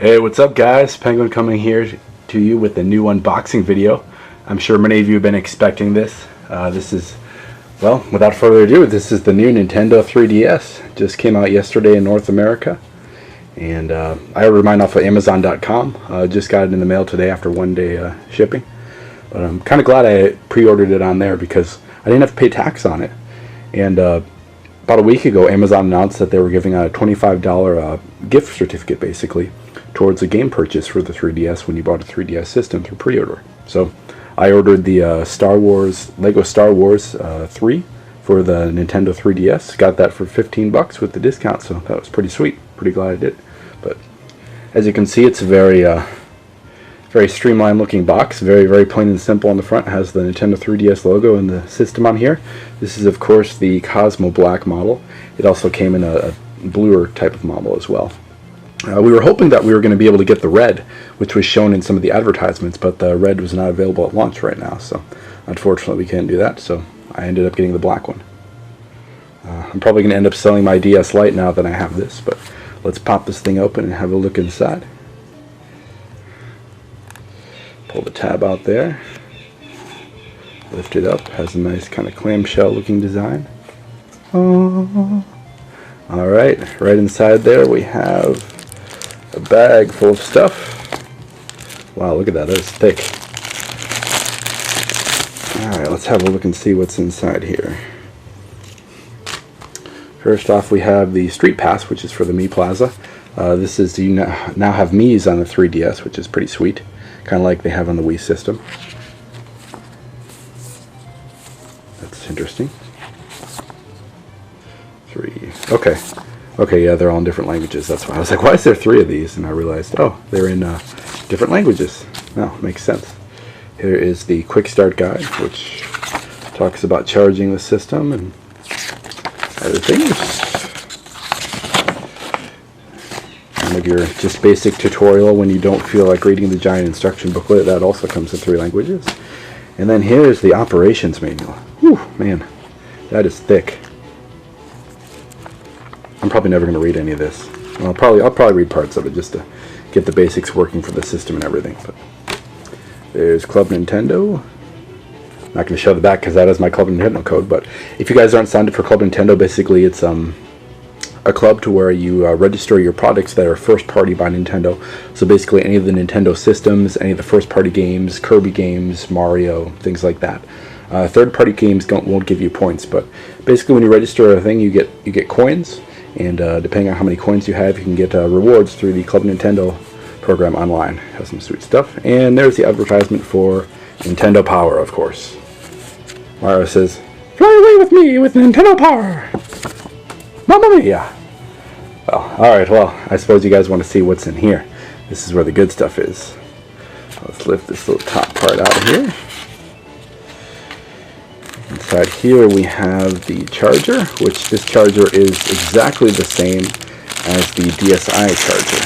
Hey, what's up guys? Penguin coming here to you with a new unboxing video. I'm sure many of you have been expecting this. Well, without further ado, this is the new Nintendo 3DS. Just came out yesterday in North America. And I ordered mine off of Amazon.com. Just got it in the mail today after one day shipping. But I'm kind of glad I pre-ordered it on there because I didn't have to pay tax on it. And about a week ago, Amazon announced that they were giving out a $25 gift certificate, basically, towards a game purchase for the 3DS when you bought a 3DS system through pre-order. So I ordered the Lego Star Wars 3 for the Nintendo 3DS. Got that for $15 with the discount, so that was pretty sweet. Pretty glad I did. But as you can see, it's a very streamlined looking box. Very plain and simple on the front. It has the Nintendo 3DS logo and the system on here. This is of course the Cosmo Black model. It also came in a bluer type of model as well. We were hoping that we were going to be able to get the red, which was shown in some of the advertisements, but the red was not available at launch right now, so unfortunately we can't do that, so I ended up getting the black one. I'm probably going to end up selling my DS Lite now that I have this, but let's pop this thing open and have a look inside. Pull the tab out there, lift it up, has a nice kind of clamshell looking design. Oh. Alright, right inside there we have a bag full of stuff. Wow, look at that, that is thick. Alright, let's have a look and see what's inside here. First off, we have the Street Pass, which is for the Mii Plaza. This is, you now have Mii's on the 3DS, which is pretty sweet. Kind of like they have on the Wii system. That's interesting. Okay, yeah, they're all in different languages. That's why I was like, why is there 3 of these? And I realized, oh, they're in different languages. No, makes sense. Here is the Quick Start Guide, which talks about charging the system and other things. Kind of your just basic tutorial when you don't feel like reading the giant instruction booklet. That also comes in 3 languages. And then here's the operations manual. Whew, man, that is thick. I'm probably never going to read any of this. Well, I'll probably read parts of it just to get the basics working for the system and everything. But there's Club Nintendo. Not going to show the back because that is my Club Nintendo code. But if you guys aren't signed up for Club Nintendo, basically it's a club to where you register your products that are first party by Nintendo. So basically any of the Nintendo systems, any of the first party games, Kirby games, Mario, things like that. Third party games won't give you points, but basically when you register a thing, you get coins. And depending on how many coins you have, you can get rewards through the Club Nintendo program online. Has some sweet stuff. And there's the advertisement for Nintendo Power, of course. Mario says, "Fly away with me with Nintendo Power! Mamma mia!" Well, alright, well, I suppose you guys want to see what's in here. This is where the good stuff is. Let's lift this little top part out of here. Inside here we have the charger, which this charger is exactly the same as the DSi charger.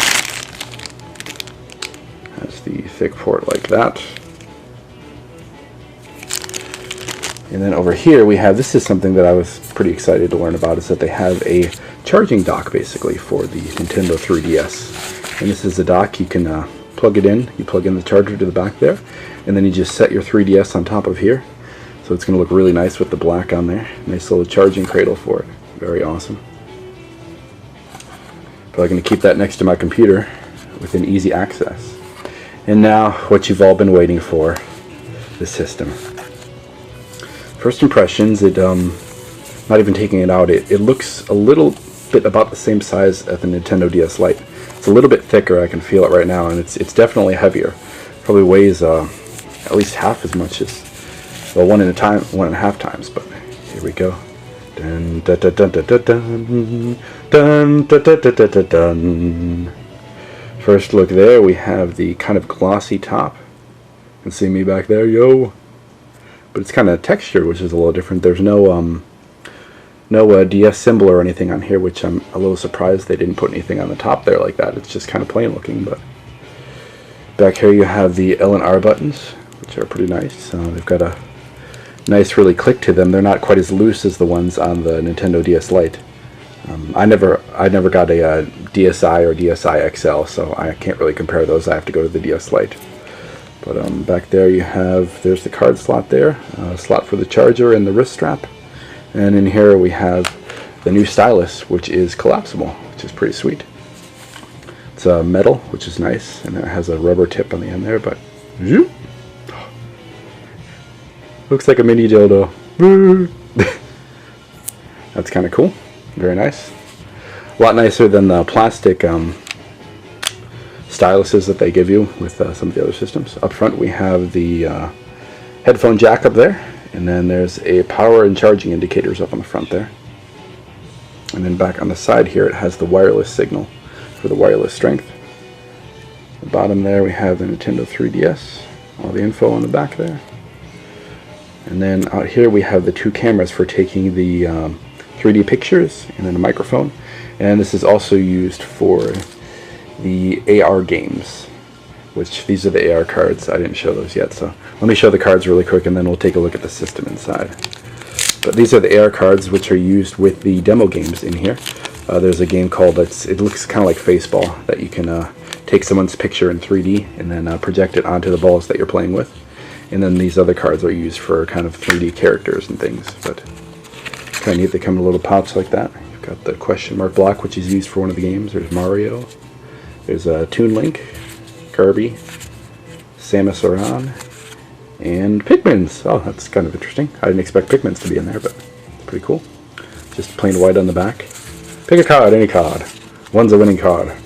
Has the thick port like that. And then over here we have, this is something that I was pretty excited to learn about, is that they have a charging dock basically for the Nintendo 3DS. And this is a dock, you can plug it in, you plug in the charger to the back there, and then you just set your 3DS on top of here. So it's going to look really nice with the black on there. Nice little charging cradle for it. Very awesome. Probably going to keep that next to my computer within easy access. And now, what you've all been waiting for, the system. First impressions, not even taking it out, it looks a little bit about the same size as the Nintendo DS Lite. It's a little bit thicker, I can feel it right now, and it's definitely heavier. Probably weighs at least half as much as, well, 1.5 times, but here we go. Dun, dun, dun, dun, dun, dun, dun, dun, dun, dun, dun, dun. First look there, we have the kind of glossy top. You can see me back there, yo. But it's kind of textured, which is a little different. There's no DS symbol or anything on here, which I'm a little surprised they didn't put anything on the top there like that. It's just kind of plain looking. But back here you have the L and R buttons, which are pretty nice. They've got a nice really click to them. They're not quite as loose as the ones on the Nintendo DS Lite. I never got a DSi or DSi XL, so I can't really compare those. I have to go to the DS Lite. But back there you have, there's the card slot there, slot for the charger and the wrist strap. And in here we have the new stylus, which is collapsible, which is pretty sweet. It's metal, which is nice, and it has a rubber tip on the end there, but looks like a mini dildo. That's kind of cool. Very nice. A lot nicer than the plastic styluses that they give you with some of the other systems. Up front we have the headphone jack up there, and then there's a power and charging indicators up on the front there. And then back on the side here it has the wireless signal for the wireless strength. At the bottom there we have the Nintendo 3DS, all the info on the back there. And then out here we have the two cameras for taking the 3D pictures, and then a microphone. And this is also used for the AR games, which these are the AR cards. I didn't show those yet, so let me show the cards really quick and then we'll take a look at the system inside. But these are the AR cards which are used with the demo games in here. There's a game called, it looks kind of like Faceball, that you can take someone's picture in 3D and then project it onto the balls that you're playing with. And then these other cards are used for kind of 3D characters and things. But kind of neat, they come in a little pouch like that. You've got the question mark block, which is used for one of the games. There's Mario. There's Toon Link, Kirby, Samus Aran, and Pikmin's. Oh, that's kind of interesting. I didn't expect Pikmin's to be in there, but it's pretty cool. Just plain white on the back. Pick a card, any card. One's a winning card.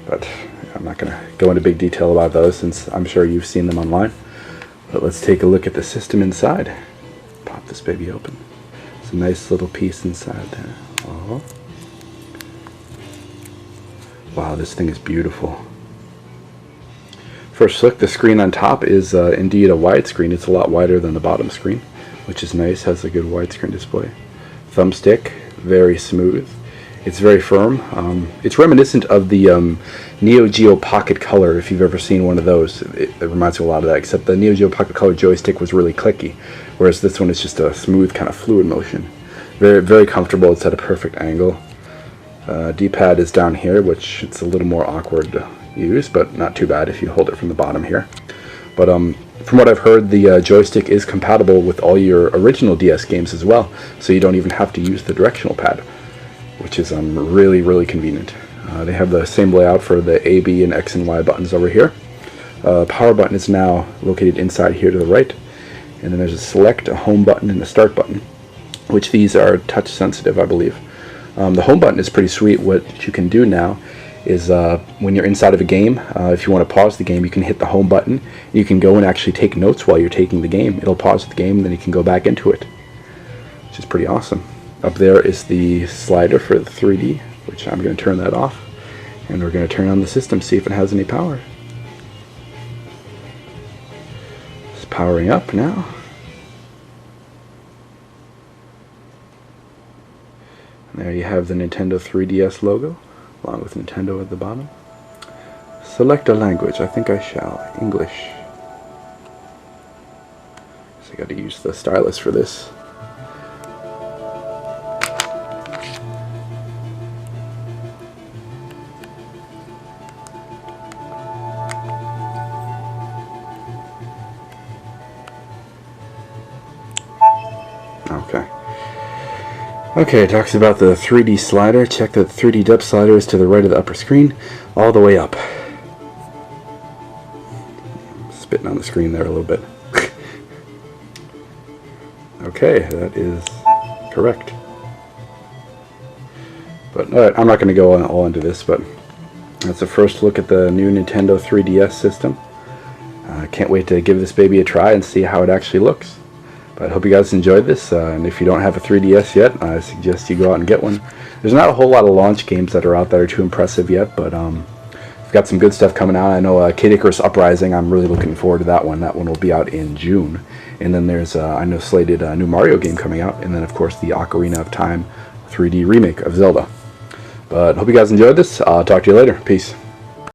But I'm not going to go into big detail about those since I'm sure you've seen them online. But let's take a look at the system inside. Pop this baby open. It's a nice little piece inside there. Oh. Wow, this thing is beautiful. First look, the screen on top is indeed a widescreen. It's a lot wider than the bottom screen, which is nice. Has a good widescreen display. Thumbstick, very smooth. It's very firm. It's reminiscent of the Neo Geo Pocket Color, if you've ever seen one of those. It reminds me a lot of that, except the Neo Geo Pocket Color joystick was really clicky, whereas this one is just a smooth kind of fluid motion. Very, very comfortable. It's at a perfect angle. D-pad is down here, which it's a little more awkward to use, but not too bad if you hold it from the bottom here. But from what I've heard, the joystick is compatible with all your original DS games as well, so you don't even have to use the directional pad, which is really, really convenient. They have the same layout for the A, B, and X and Y buttons over here. Power button is now located inside here to the right, and then there's a select, a home button, and a start button, which these are touch sensitive, I believe. The home button is pretty sweet. What you can do now is when you're inside of a game, if you want to pause the game, you can hit the home button. You can go and actually take notes while you're taking the game. It'll pause the game and then you can go back into it, which is pretty awesome. Up there is the slider for the 3D, which I'm going to turn that off, and we're going to turn on the system, see if it has any power. It's powering up now. And there you have the Nintendo 3DS logo, along with Nintendo at the bottom. Select a language. I think I shall. English. So I got to use the stylus for this. Okay, it talks about the 3D slider. Check that the 3D depth slider is to the right of the upper screen, all the way up. Spitting on the screen there a little bit. Okay, that is correct. But alright, I'm not going to go all into this, but that's the first look at the new Nintendo 3DS system. I can't wait to give this baby a try and see how it actually looks. But I hope you guys enjoyed this, and if you don't have a 3DS yet, I suggest you go out and get one. There's not a whole lot of launch games that are out that are too impressive yet, but we've got some good stuff coming out. I know Kid Icarus Uprising, I'm really looking forward to that one. That one will be out in June. And then there's, I know, slated a new Mario game coming out, and then of course the Ocarina of Time 3D remake of Zelda. But hope you guys enjoyed this. I'll talk to you later. Peace.